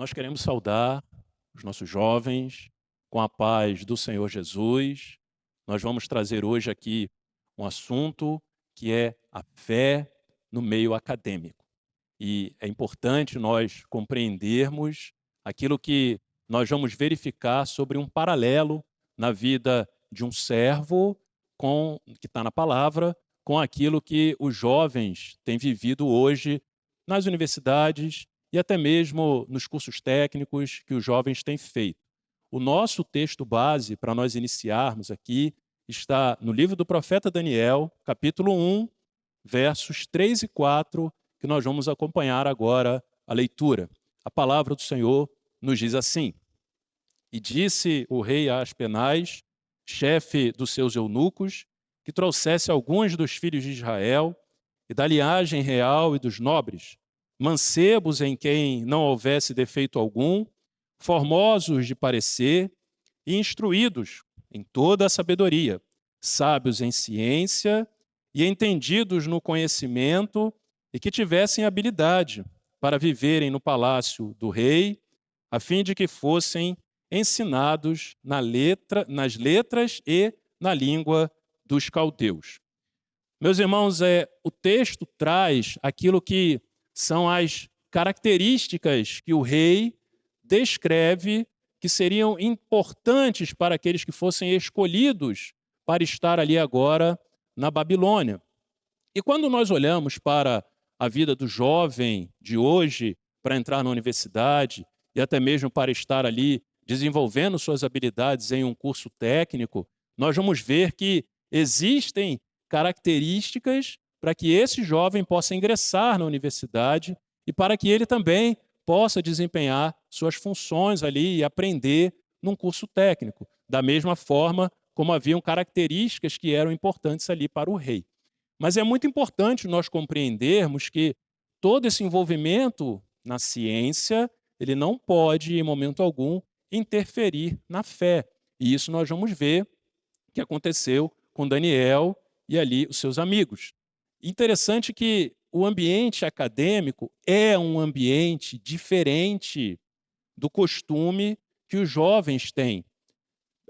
nós queremos saudar os nossos jovens com a paz do Senhor Jesus. Nós vamos trazer hoje aqui um assunto que é a fé no meio acadêmico. E é importante nós compreendermos aquilo que nós vamos verificar sobre um paralelo na vida de um servo que está na palavra, com aquilo que os jovens têm vivido hoje nas universidades e até mesmo nos cursos técnicos que os jovens têm feito. O nosso texto base para nós iniciarmos aqui está no livro do profeta Daniel, capítulo 1, versos 3 e 4, que nós vamos acompanhar agora a leitura. A palavra do Senhor nos diz assim: E disse o rei a Aspenaz, chefe dos seus eunucos, que trouxesse alguns dos filhos de Israel e da linhagem real e dos nobres, mancebos em quem não houvesse defeito algum, formosos de parecer e instruídos em toda a sabedoria, sábios em ciência e entendidos no conhecimento, e que tivessem habilidade para viverem no palácio do rei, a fim de que fossem ensinados nas letras e na língua dos caldeus. Meus irmãos, o texto traz aquilo que são as características que o rei descreve que seriam importantes para aqueles que fossem escolhidos para estar ali agora na Babilônia. E quando nós olhamos para a vida do jovem de hoje, para entrar na universidade e até mesmo para estar ali desenvolvendo suas habilidades em um curso técnico, nós vamos ver que existem características para que esse jovem possa ingressar na universidade e para que ele também possa desempenhar suas funções ali e aprender num curso técnico, da mesma forma como haviam características que eram importantes ali para o rei. Mas é muito importante nós compreendermos que todo esse envolvimento na ciência, ele não pode, em momento algum, interferir na fé. E isso nós vamos ver que aconteceu com Daniel e ali os seus amigos. Interessante que o ambiente acadêmico é um ambiente diferente do costume que os jovens têm.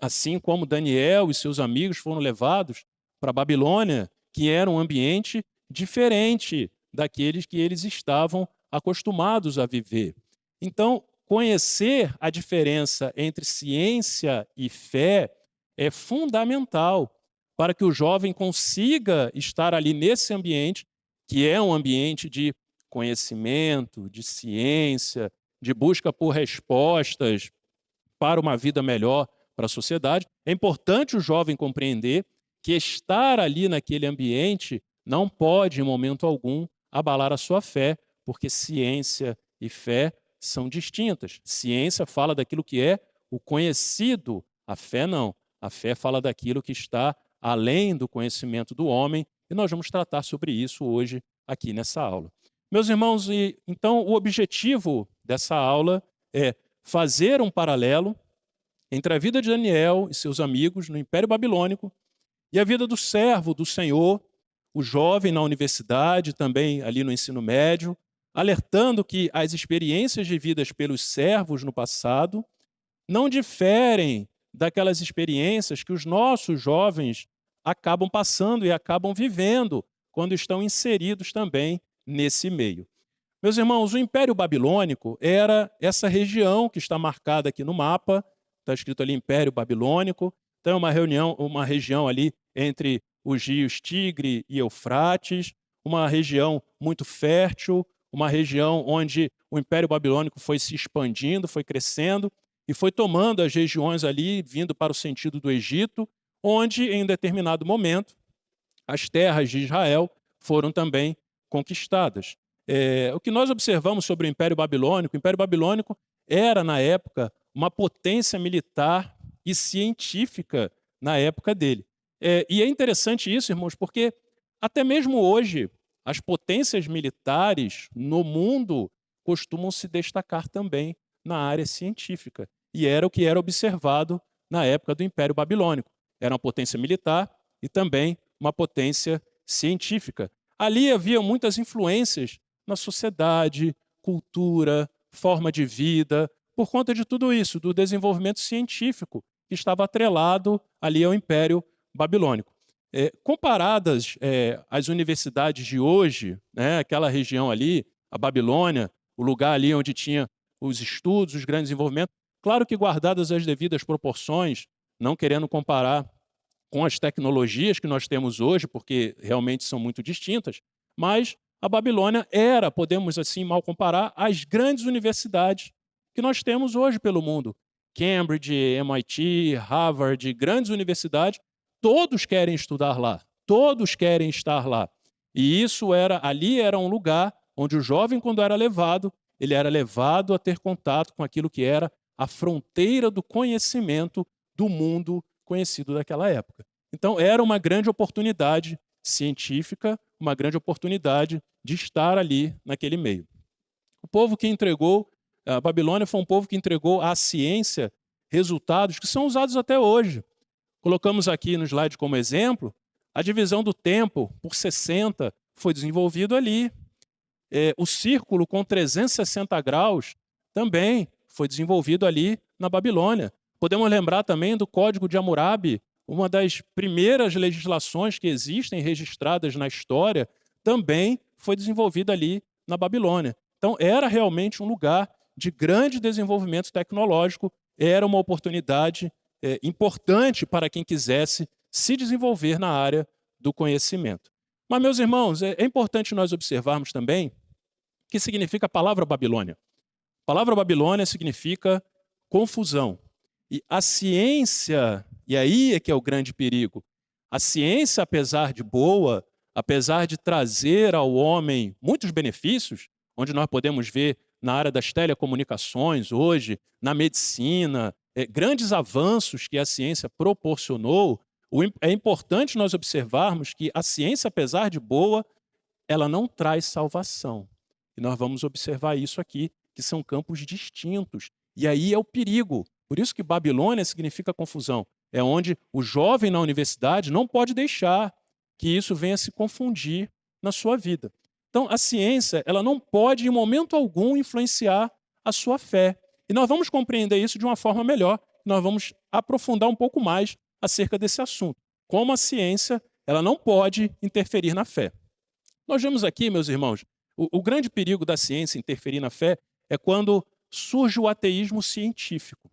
Assim como Daniel e seus amigos foram levados para a Babilônia, que era um ambiente diferente daqueles que eles estavam acostumados a viver. Então, conhecer a diferença entre ciência e fé é fundamental para que o jovem consiga estar ali nesse ambiente, que é um ambiente de conhecimento, de ciência, de busca por respostas para uma vida melhor para a sociedade. É importante o jovem compreender que estar ali naquele ambiente não pode, em momento algum, abalar a sua fé, porque ciência e fé são distintas. Ciência fala daquilo que é o conhecido, a fé não. A fé fala daquilo que está além do conhecimento do homem, e nós vamos tratar sobre isso hoje aqui nessa aula. Meus irmãos, então o objetivo dessa aula é fazer um paralelo entre a vida de Daniel e seus amigos no Império Babilônico e a vida do servo do Senhor, o jovem na universidade, também ali no ensino médio, alertando que as experiências vividas pelos servos no passado não diferem daquelas experiências que os nossos jovens acabam passando e acabam vivendo quando estão inseridos também nesse meio. Meus irmãos, o Império Babilônico era essa região que está marcada aqui no mapa, está escrito ali Império Babilônico, então é uma região ali entre os rios Tigre e Eufrates, uma região muito fértil, uma região onde o Império Babilônico foi se expandindo, foi crescendo e foi tomando as regiões ali, vindo para o sentido do Egito, onde, em um determinado momento, as terras de Israel foram também conquistadas. O que nós observamos sobre o Império Babilônico era, na época, uma potência militar e científica na época dele. E é interessante isso, irmãos, porque até mesmo hoje, as potências militares no mundo costumam se destacar também na área científica. E era o que era observado na época do Império Babilônico. Era uma potência militar e também uma potência científica. Ali havia muitas influências na sociedade, cultura, forma de vida, por conta de tudo isso, do desenvolvimento científico que estava atrelado ali ao Império Babilônico. Comparadas às universidades de hoje, né, aquela região ali, a Babilônia, o lugar ali onde tinha os estudos, os grandes desenvolvimentos, claro que guardadas as devidas proporções, não querendo comparar com as tecnologias que nós temos hoje, porque realmente são muito distintas, mas a Babilônia era, podemos assim mal comparar, as grandes universidades que nós temos hoje pelo mundo. Cambridge, MIT, Harvard, grandes universidades, todos querem estudar lá, todos querem estar lá. E ali era um lugar onde o jovem, quando era levado, ele era levado a ter contato com aquilo que era a fronteira do conhecimento do mundo conhecido daquela época. Então, era uma grande oportunidade científica, uma grande oportunidade de estar ali naquele meio. O povo que entregou, a Babilônia foi um povo que entregou à ciência resultados que são usados até hoje. Colocamos aqui no slide como exemplo, a divisão do tempo por 60 foi desenvolvido ali. O círculo com 360 graus também foi desenvolvido ali na Babilônia. Podemos lembrar também do Código de Hammurabi, uma das primeiras legislações que existem registradas na história, também foi desenvolvida ali na Babilônia. Então, era realmente um lugar de grande desenvolvimento tecnológico, era uma oportunidade importante para quem quisesse se desenvolver na área do conhecimento. Mas, meus irmãos, é importante nós observarmos também o que significa a palavra Babilônia. A palavra Babilônia significa confusão. E a ciência, e aí é que é o grande perigo, a ciência, apesar de boa, apesar de trazer ao homem muitos benefícios, onde nós podemos ver na área das telecomunicações hoje, na medicina, grandes avanços que a ciência proporcionou, é importante nós observarmos que a ciência, apesar de boa, ela não traz salvação. E nós vamos observar isso aqui, que são campos distintos. E aí é o perigo. Por isso que Babilônia significa confusão. É onde o jovem na universidade não pode deixar que isso venha se confundir na sua vida. Então, a ciência, ela não pode, em momento algum, influenciar a sua fé. E nós vamos compreender isso de uma forma melhor. Nós vamos aprofundar um pouco mais acerca desse assunto. Como a ciência, ela não pode interferir na fé. Nós vemos aqui, meus irmãos, o grande perigo da ciência interferir na fé é quando surge o ateísmo científico.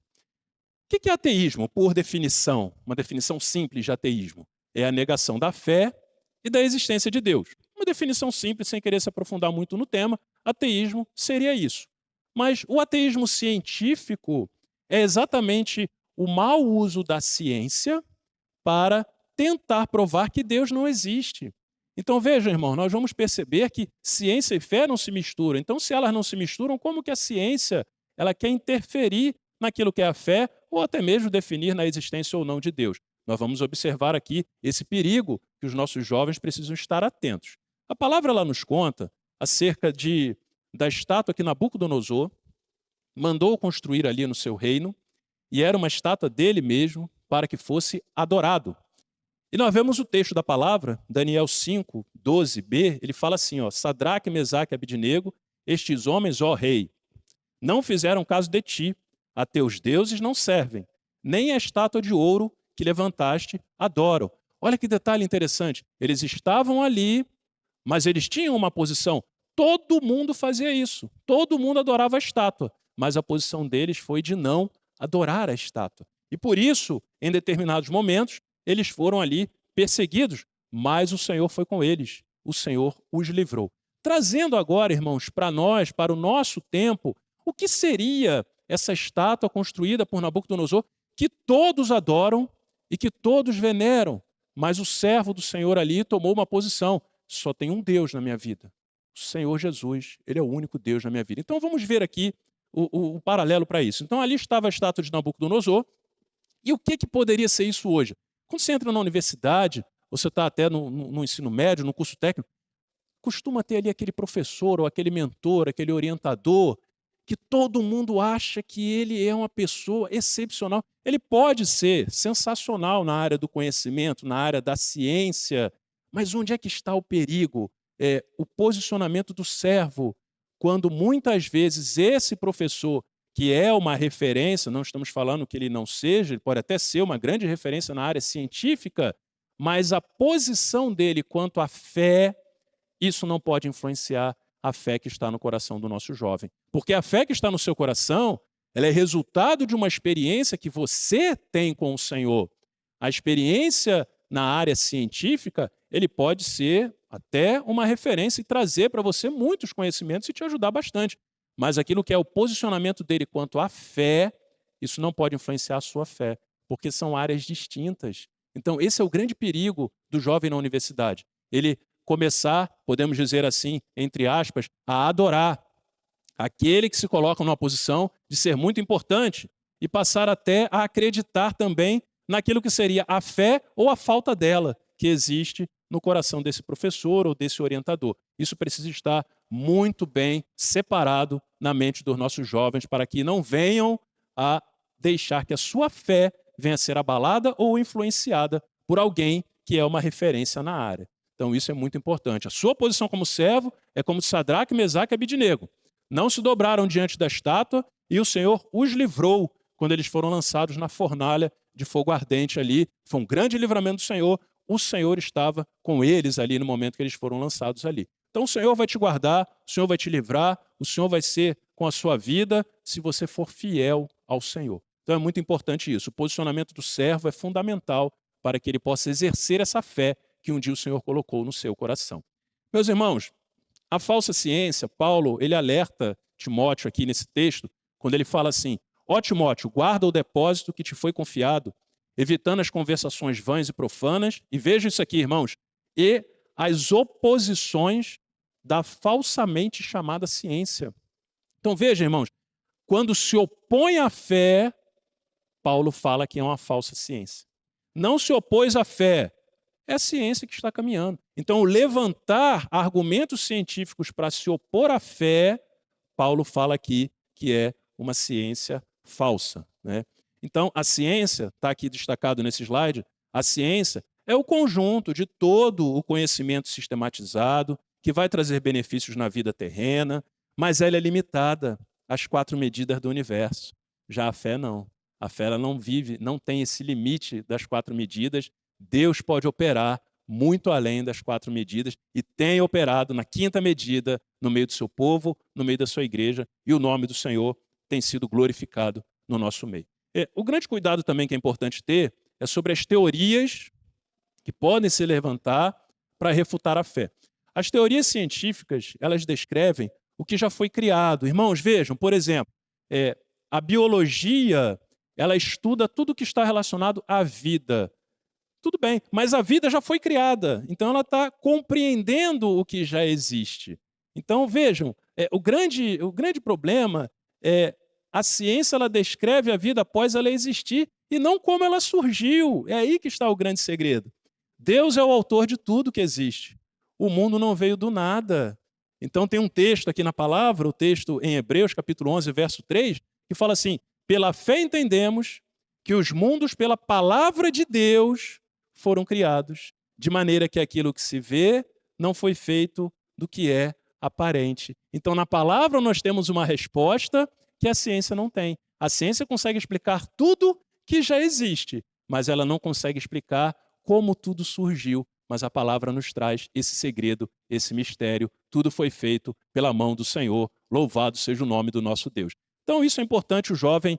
O que é ateísmo, por definição? Uma definição simples de ateísmo. É a negação da fé e da existência de Deus. Uma definição simples, sem querer se aprofundar muito no tema, ateísmo seria isso. Mas o ateísmo científico é exatamente o mau uso da ciência para tentar provar que Deus não existe. Então, vejam, irmão, nós vamos perceber que ciência e fé não se misturam. Então, se elas não se misturam, como que a ciência ela quer interferir naquilo que é a fé, ou até mesmo definir na existência ou não de Deus? Nós vamos observar aqui esse perigo que os nossos jovens precisam estar atentos. A palavra ela nos conta acerca da estátua que Nabucodonosor mandou construir ali no seu reino, e era uma estátua dele mesmo para que fosse adorado. E nós vemos o texto da palavra, Daniel 5, 12b, ele fala assim, Sadraque, Mesaque e Abidnego, estes homens, ó rei, não fizeram caso de ti, a teus deuses não servem, nem a estátua de ouro que levantaste adoram. Olha que detalhe interessante, eles estavam ali, mas eles tinham uma posição, todo mundo fazia isso, todo mundo adorava a estátua, mas a posição deles foi de não adorar a estátua. E por isso, em determinados momentos, eles foram ali perseguidos, mas o Senhor foi com eles, o Senhor os livrou. Trazendo agora, irmãos, para nós, para o nosso tempo, o que seria essa estátua construída por Nabucodonosor, que todos adoram e que todos veneram, mas o servo do Senhor ali tomou uma posição, só tem um Deus na minha vida, o Senhor Jesus, Ele é o único Deus na minha vida. Então vamos ver aqui o paralelo para isso. Então ali estava a estátua de Nabucodonosor, e o que poderia ser isso hoje? Quando você entra na universidade, você está até no ensino médio, no curso técnico, costuma ter ali aquele professor ou aquele mentor, aquele orientador, que todo mundo acha que ele é uma pessoa excepcional. Ele pode ser sensacional na área do conhecimento, na área da ciência, mas onde é que está o perigo? O posicionamento do servo quando muitas vezes esse professor, que é uma referência, não estamos falando que ele não seja, ele pode até ser uma grande referência na área científica, mas a posição dele quanto à fé, isso não pode influenciar a fé que está no coração do nosso jovem. Porque a fé que está no seu coração, ela é resultado de uma experiência que você tem com o Senhor. A experiência na área científica, ele pode ser até uma referência e trazer para você muitos conhecimentos e te ajudar bastante. Mas aquilo que é o posicionamento dele quanto à fé, isso não pode influenciar a sua fé, porque são áreas distintas. Então, esse é o grande perigo do jovem na universidade. Ele começar, podemos dizer assim, entre aspas, a adorar aquele que se coloca numa posição de ser muito importante e passar até a acreditar também naquilo que seria a fé ou a falta dela que existe no coração desse professor ou desse orientador. Isso precisa estar muito bem separado na mente dos nossos jovens para que não venham a deixar que a sua fé venha a ser abalada ou influenciada por alguém que é uma referência na área. Então isso é muito importante. A sua posição como servo é como de Sadraque, Mesaque e Abidnego. Não se dobraram diante da estátua e o Senhor os livrou quando eles foram lançados na fornalha de fogo ardente ali. Foi um grande livramento do Senhor. O Senhor estava com eles ali no momento que eles foram lançados ali. Então o Senhor vai te guardar, o Senhor vai te livrar, o Senhor vai ser com a sua vida se você for fiel ao Senhor. Então é muito importante isso. O posicionamento do servo é fundamental para que ele possa exercer essa fé que um dia o Senhor colocou no seu coração. Meus irmãos, a falsa ciência, Paulo, ele alerta Timóteo aqui nesse texto, quando ele fala assim: ó Timóteo, guarda o depósito que te foi confiado, evitando as conversações vãs e profanas, e veja isso aqui, irmãos, e as oposições da falsamente chamada ciência. Então veja, irmãos, quando se opõe à fé, Paulo fala que é uma falsa ciência. Não se opôs à fé, é a ciência que está caminhando. Então, levantar argumentos científicos para se opor à fé, Paulo fala aqui que é uma ciência falsa, né? Então, a ciência, está aqui destacado nesse slide, a ciência é o conjunto de todo o conhecimento sistematizado que vai trazer benefícios na vida terrena, mas ela é limitada às 4 medidas do universo. Já a fé não. A fé ela não vive, não tem esse limite das 4 medidas. Deus pode operar muito além das 4 medidas e tem operado na 5ª medida no meio do seu povo, no meio da sua igreja, e o nome do Senhor tem sido glorificado no nosso meio. O grande cuidado também que é importante ter é sobre as teorias que podem se levantar para refutar a fé. As teorias científicas, elas descrevem o que já foi criado. Irmãos, vejam, por exemplo, a biologia, ela estuda tudo que está relacionado à vida. Tudo bem, mas a vida já foi criada, então ela está compreendendo o que já existe. Então, vejam, o grande problema é a ciência ela descreve a vida após ela existir e não como ela surgiu. É aí que está o grande segredo. Deus é o autor de tudo que existe. O mundo não veio do nada. Então tem um texto aqui na palavra, o texto em Hebreus, capítulo 11, verso 3, que fala assim: pela fé entendemos que os mundos, pela palavra de Deus, foram criados, de maneira que aquilo que se vê não foi feito do que é aparente. Então, na palavra, nós temos uma resposta que a ciência não tem. A ciência consegue explicar tudo que já existe, mas ela não consegue explicar como tudo surgiu. Mas a palavra nos traz esse segredo, esse mistério. Tudo foi feito pela mão do Senhor. Louvado seja o nome do nosso Deus. Então, isso é importante o jovem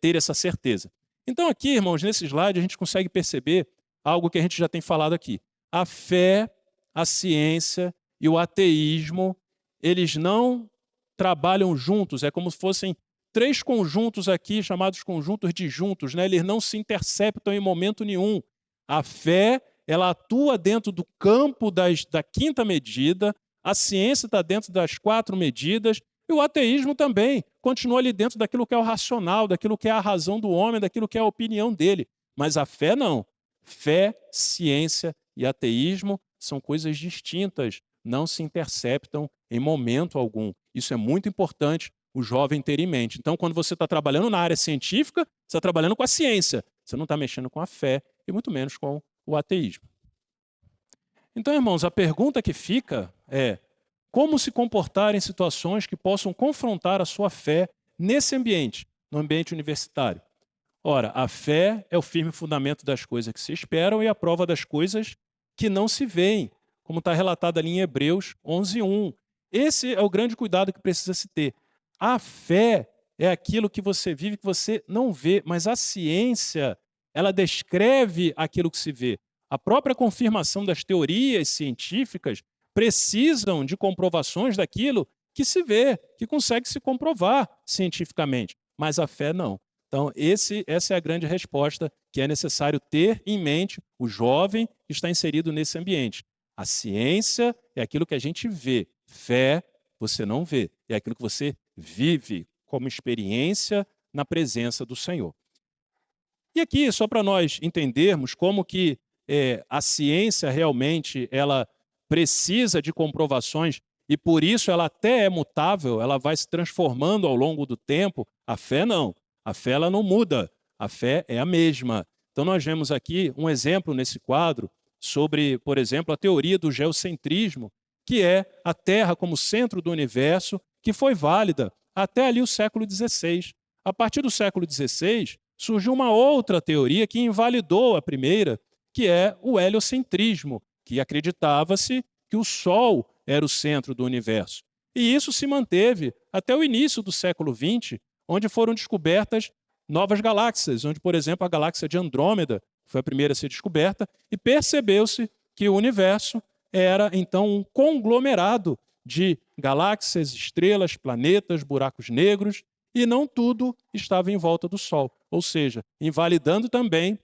ter essa certeza. Então, aqui, irmãos, nesse slide, a gente consegue perceber algo que a gente já tem falado aqui. A fé, a ciência e o ateísmo, eles não trabalham juntos, é como se fossem 3 conjuntos aqui, chamados conjuntos disjuntos, né? Eles não se interceptam em momento nenhum. A fé, ela atua dentro do campo da 5ª medida, a ciência está dentro das 4 medidas, e o ateísmo também continua ali dentro daquilo que é o racional, daquilo que é a razão do homem, daquilo que é a opinião dele. Mas a fé não. Fé, ciência e ateísmo são coisas distintas, não se interceptam em momento algum. Isso é muito importante o jovem ter em mente. Então, quando você está trabalhando na área científica, você está trabalhando com a ciência. Você não está mexendo com a fé e muito menos com o ateísmo. Então, irmãos, a pergunta que fica é: como se comportar em situações que possam confrontar a sua fé nesse ambiente, no ambiente universitário. Ora, a fé é o firme fundamento das coisas que se esperam e a prova das coisas que não se veem, como está relatado ali em Hebreus 11:1. Esse é o grande cuidado que precisa se ter. A fé é aquilo que você vive, que você não vê, mas a ciência, ela descreve aquilo que se vê. A própria confirmação das teorias científicas precisam de comprovações daquilo que se vê, que consegue se comprovar cientificamente, mas a fé não. Então, essa é a grande resposta que é necessário ter em mente o jovem que está inserido nesse ambiente. A ciência é aquilo que a gente vê, fé você não vê, é aquilo que você vive como experiência na presença do Senhor. E aqui, só para nós entendermos como que a ciência realmente ela precisa de comprovações e por isso ela até é mutável, ela vai se transformando ao longo do tempo, a fé não. A fé ela não muda, a fé é a mesma. Então nós vemos aqui um exemplo nesse quadro sobre, por exemplo, a teoria do geocentrismo, que é a Terra como centro do universo, que foi válida até ali o século XVI. A partir do século XVI, surgiu uma outra teoria que invalidou a primeira, que é o heliocentrismo, que acreditava-se que o Sol era o centro do universo. E isso se manteve até o início do século XX, onde foram descobertas novas galáxias, onde, por exemplo, a galáxia de Andrômeda foi a primeira a ser descoberta, e percebeu-se que o universo era, então, um conglomerado de galáxias, estrelas, planetas, buracos negros, e não tudo estava em volta do Sol, ou seja, invalidando também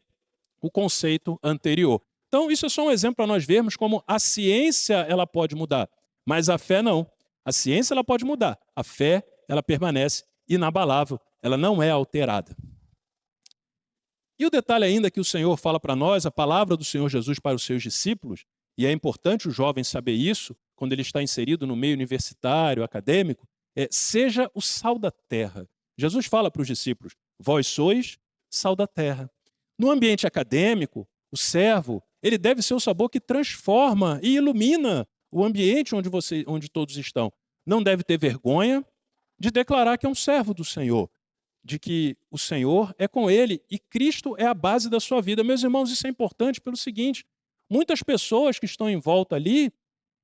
o conceito anterior. Então, isso é só um exemplo para nós vermos como a ciência ela pode mudar, mas a fé não. A ciência ela pode mudar, a fé ela permanece inabalável, ela não é alterada. E o detalhe ainda que o Senhor fala para nós, a palavra do Senhor Jesus para os seus discípulos, e é importante o jovem saber isso, quando ele está inserido no meio universitário, acadêmico, seja o sal da terra. Jesus fala para os discípulos, vós sois sal da terra. No ambiente acadêmico, o servo, ele deve ser o sabor que transforma e ilumina o ambiente onde todos estão. Não deve ter vergonha de declarar que é um servo do Senhor, de que o Senhor é com ele e Cristo é a base da sua vida. Meus irmãos, isso é importante pelo seguinte, muitas pessoas que estão em volta ali,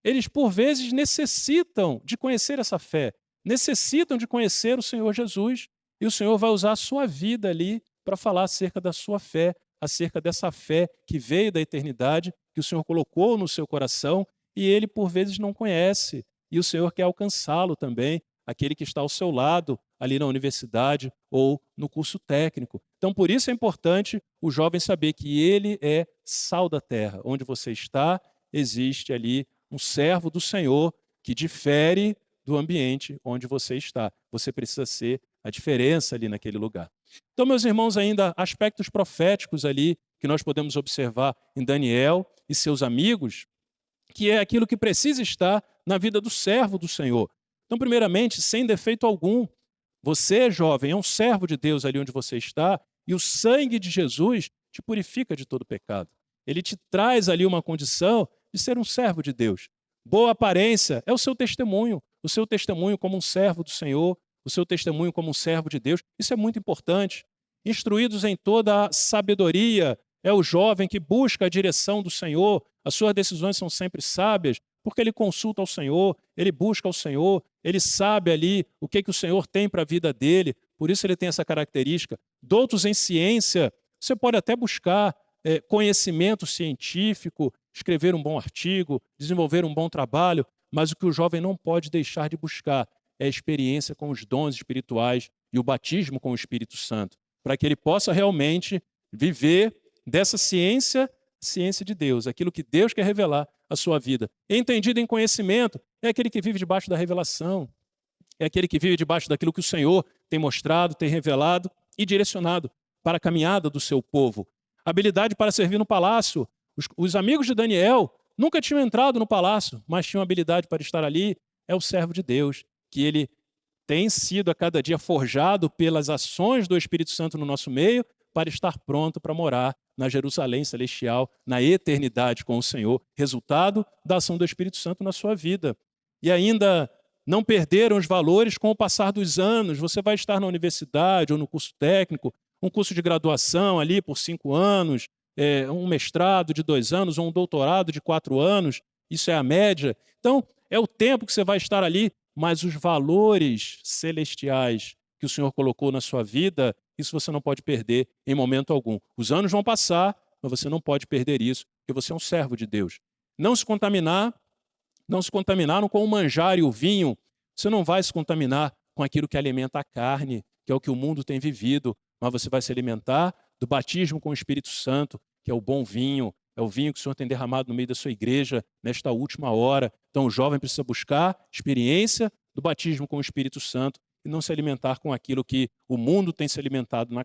eles por vezes necessitam de conhecer essa fé, necessitam de conhecer o Senhor Jesus, e o Senhor vai usar a sua vida ali para falar acerca da sua fé, acerca dessa fé que veio da eternidade, que o Senhor colocou no seu coração, e ele por vezes não conhece, e o Senhor quer alcançá-lo também, aquele que está ao seu lado, ali na universidade ou no curso técnico. Então, por isso é importante o jovem saber que ele é sal da terra. Onde você está, existe ali um servo do Senhor que difere do ambiente onde você está. Você precisa ser a diferença ali naquele lugar. Então, meus irmãos, ainda aspectos proféticos ali que nós podemos observar em Daniel e seus amigos, que é aquilo que precisa estar na vida do servo do Senhor. Então, primeiramente, sem defeito algum, você, jovem, é um servo de Deus ali onde você está, e o sangue de Jesus te purifica de todo pecado. Ele te traz ali uma condição de ser um servo de Deus. Boa aparência é o seu testemunho como um servo do Senhor, o seu testemunho como um servo de Deus. Isso é muito importante. Instruídos em toda a sabedoria, é o jovem que busca a direção do Senhor, as suas decisões são sempre sábias, porque ele consulta ao Senhor, ele busca ao Senhor, ele sabe ali o que o Senhor tem para a vida dele, por isso ele tem essa característica. Doutos em ciência, você pode até buscar conhecimento científico, escrever um bom artigo, desenvolver um bom trabalho, mas o que o jovem não pode deixar de buscar é a experiência com os dons espirituais e o batismo com o Espírito Santo, para que ele possa realmente viver dessa ciência de Deus, aquilo que Deus quer revelar à sua vida. Entendido em conhecimento, é aquele que vive debaixo da revelação, é aquele que vive debaixo daquilo que o Senhor tem mostrado, tem revelado e direcionado para a caminhada do seu povo. Habilidade para servir no palácio. Os amigos de Daniel nunca tinham entrado no palácio, mas tinham habilidade para estar ali. É o servo de Deus, que ele tem sido a cada dia forjado pelas ações do Espírito Santo no nosso meio para estar pronto para morar na Jerusalém celestial, na eternidade com o Senhor, resultado da ação do Espírito Santo na sua vida. e ainda não perderam os valores com o passar dos anos. Você vai estar na universidade ou no curso técnico, um curso de graduação ali por 5 anos, um mestrado de 2 anos ou um doutorado de 4 anos, isso é a média. Então, é o tempo que você vai estar ali, mas os valores celestiais que o Senhor colocou na sua vida, isso você não pode perder em momento algum. Os anos vão passar, mas você não pode perder isso, porque você é um servo de Deus. Não se contaminaram com o manjar e o vinho, você não vai se contaminar com aquilo que alimenta a carne, que é o que o mundo tem vivido, mas você vai se alimentar do batismo com o Espírito Santo, que é o bom vinho, é o vinho que o Senhor tem derramado no meio da sua igreja nesta última hora. Então o jovem precisa buscar experiência do batismo com o Espírito Santo e não se alimentar com aquilo que o mundo tem se alimentado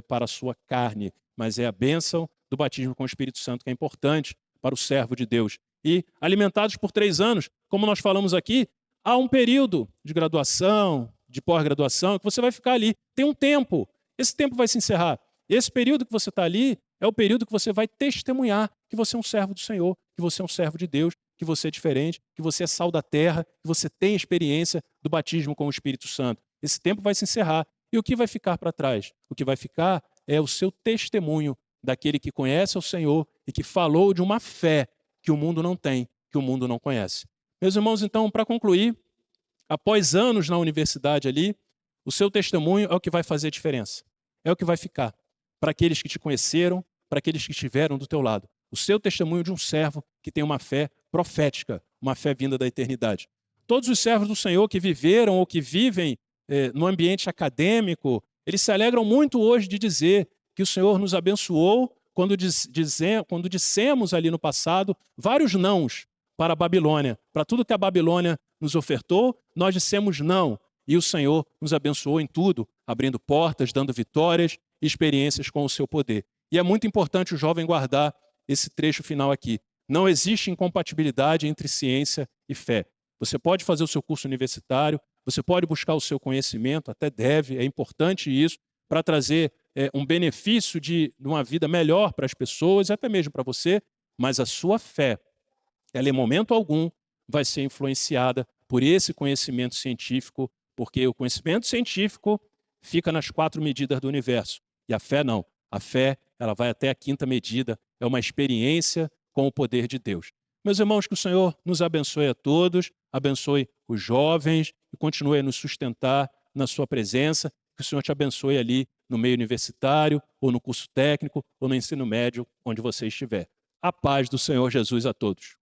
para a sua carne, mas é a bênção do batismo com o Espírito Santo que é importante para o servo de Deus. E alimentados por 3 anos, como nós falamos aqui, há um período de graduação, de pós-graduação, que você vai ficar ali. Tem um tempo. Esse tempo vai se encerrar. Esse período que você está ali é o período que você vai testemunhar que você é um servo do Senhor, que você é um servo de Deus, que você é diferente, que você é sal da terra, que você tem experiência do batismo com o Espírito Santo. Esse tempo vai se encerrar. E o que vai ficar para trás? O que vai ficar é o seu testemunho daquele que conhece o Senhor e que falou de uma fé que o mundo não tem, que o mundo não conhece. Meus irmãos, então, para concluir, após anos na universidade ali, o seu testemunho é o que vai fazer a diferença. É o que vai ficar. Para aqueles que te conheceram, para aqueles que estiveram do teu lado. O seu testemunho de um servo que tem uma fé profética, uma fé vinda da eternidade. Todos os servos do Senhor que viveram ou que vivem no ambiente acadêmico, eles se alegram muito hoje de dizer que o Senhor nos abençoou quando dissemos ali no passado vários nãos para a Babilônia. Para tudo que a Babilônia nos ofertou, nós dissemos não. E o Senhor nos abençoou em tudo, abrindo portas, dando vitórias e experiências com o seu poder. E é muito importante o jovem guardar esse trecho final aqui. Não existe incompatibilidade entre ciência e fé. Você pode fazer o seu curso universitário, você pode buscar o seu conhecimento, até deve, é importante isso, para trazer um benefício de uma vida melhor para as pessoas, até mesmo para você, mas a sua fé, ela em momento algum vai ser influenciada por esse conhecimento científico, porque o conhecimento científico fica nas 4 medidas do universo, e a fé não. A fé, ela vai até a 5ª medida, é uma experiência com o poder de Deus. Meus irmãos, que o Senhor nos abençoe a todos, abençoe os jovens e continue a nos sustentar na sua presença, que o Senhor te abençoe ali no meio universitário, ou no curso técnico, ou no ensino médio, onde você estiver. A paz do Senhor Jesus a todos.